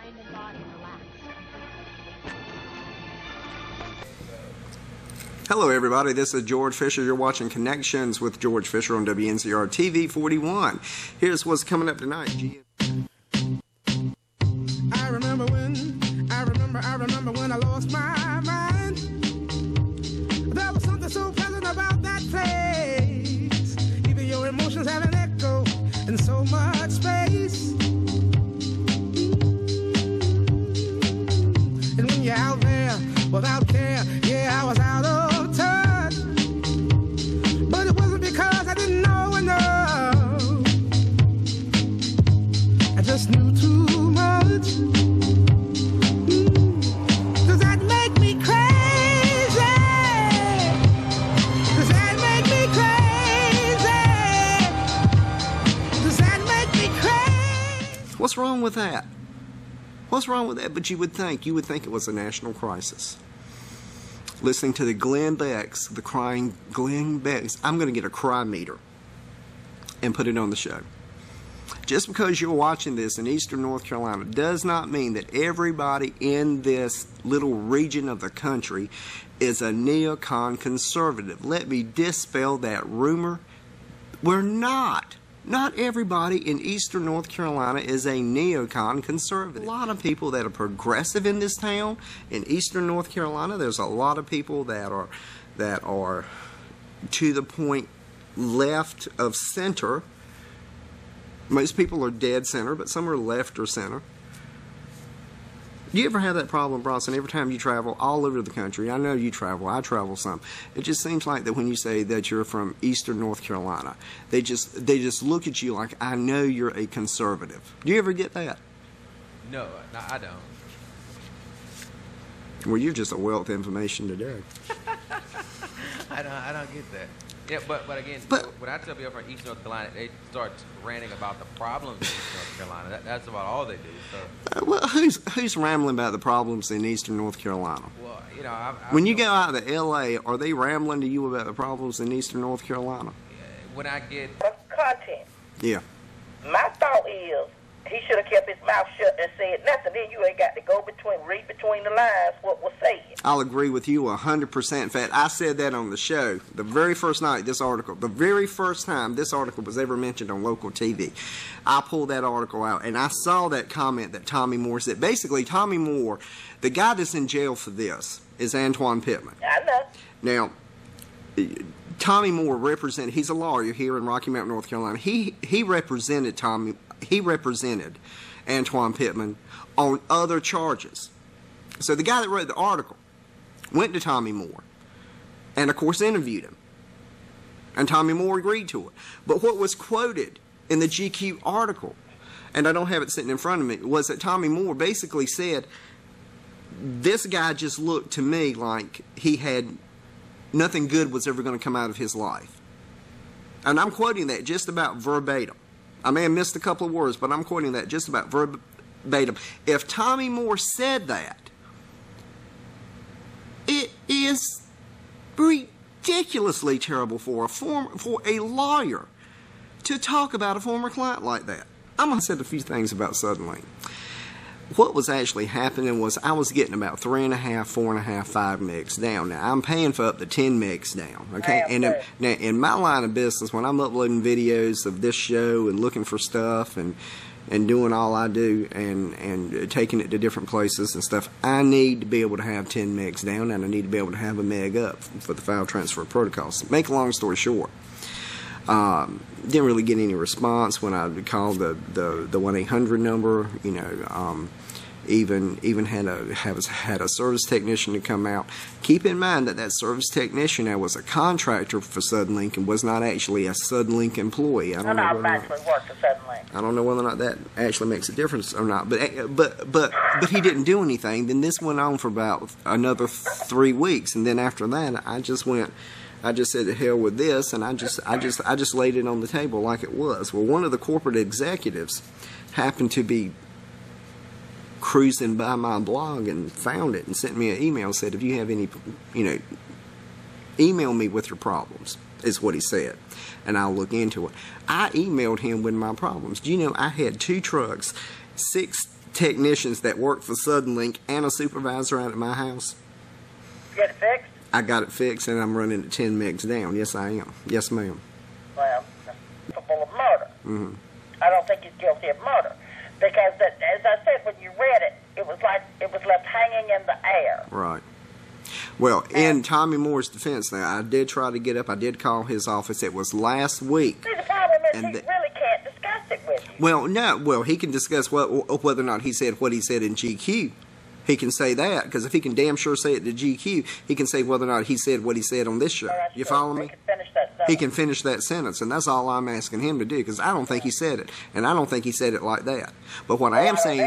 mind and body relaxed. Hello everybody, this is George Fisher. You're watching Connections with George Fisher on WNCR TV 41. Here's what's coming up tonight. I remember when I lost my mind. There was something so pleasant about that place. Even your emotions have an echo in so much space. And when you're out there without care, yeah, I was out of touch. But it wasn't because I didn't know enough. I just knew too much. Does that make me crazy? Does that make me crazy? Does that make me crazy? What's wrong with that? What's wrong with that? But you would think it was a national crisis. Listening to the Glenn Becks, the crying Glenn Becks. I'm going to get a cry meter and put it on the show. Just because you're watching this in eastern North Carolina does not mean that everybody in this little region of the country is a neocon conservative. Let me dispel that rumor. We're not. Not everybody in eastern North Carolina is a neocon conservative. A lot of people that are progressive in this town. In eastern North Carolina, there's a lot of people that are to the point left of center. Most people are dead center, but some are left or center. Do you ever have that problem, Bronson? Every time you travel all over the country, I know you travel, I travel some. It just seems like that when you say that you're from eastern North Carolina, they just look at you like, I know you're a conservative. Do you ever get that? No, I don't. Well, you're just a wealth of information today. I don't get that. Yeah, but again, when I tell people from East North Carolina, they start ranting about the problems in East North Carolina. That's about all they do. So. Well, who's rambling about the problems in eastern North Carolina? Well, you know, when you go out to L.A., are they rambling to you about the problems in eastern North Carolina? When I get content. Yeah. My thought is he should have kept his mouth shut and said nothing. Then you ain't got to read between the lines what was said. I'll agree with you 100%. In fact, I said that on the show the very first night the very first time this article was ever mentioned on local TV. I pulled that article out, and I saw that comment that Tommy Moore said. Basically, Tommy Moore, the guy that's in jail for this, is Antoine Pittman. I know. Now, Tommy Moore he's a lawyer here in Rocky Mount, North Carolina. He represented Antoine Pittman on other charges. So the guy that wrote the article went to Tommy Moore and, of course, interviewed him. And Tommy Moore agreed to it. But what was quoted in the GQ article, and I don't have it sitting in front of me, was that Tommy Moore basically said, this guy just looked to me like he had nothing good was ever going to come out of his life. And I'm quoting that just about verbatim. I may have missed a couple of words, but I'm quoting that just about verbatim. If Tommy Moore said that, it is ridiculously terrible for a lawyer to talk about a former client like that. I'm going to say a few things about Suddenlink. What was actually happening was I was getting about 3.5, 4.5, 5 megs down. Now, I'm paying for up to 10 megs down, okay? And now, in my line of business, when I'm uploading videos of this show and looking for stuff and doing all I do and taking it to different places and stuff, I need to be able to have 10 megs down, and I need to be able to have a meg up for the file transfer protocols. Make a long story short, didn't really get any response when I called the 1-800 number. You know, even had a service technician to come out. Keep in mind that service technician now was a contractor for Suddenlink and was not actually a Suddenlink employee. I don't know whether or not that actually makes a difference or not. But he didn't do anything. Then this went on for about another 3 weeks, and then after that, I just said to hell with this, and I just laid it on the table like it was. Well, one of the corporate executives happened to be cruising by my blog and found it and sent me an email, said, if you have any, email me with your problems, is what he said, and I'll look into it. I emailed him with my problems. Do you know I had 2 trucks, 6 technicians that work for Suddenlink and a supervisor out at my house. Get it fixed? I got it fixed, and I'm running at 10 megs down. Yes, I am. Yes, ma'am. Well, capable of murder. Mm-hmm. I don't think he's guilty of murder. Because, as I said, when you read it, it was like it was left hanging in the air. Right. Well, in Tommy Moore's defense now, I did try to get up. I did call his office. It was last week. See, the problem is he really can't discuss it with you. Well, no. Well, he can discuss whether or not he said what he said in GQ. He can say that, because if he can damn sure say it to GQ, he can say whether or not he said what he said on this show. Well, you follow me? He can finish that sentence. He can finish that sentence, and that's all I'm asking him to do, because I don't think he said it, and I don't think he said it like that. But what I am saying is,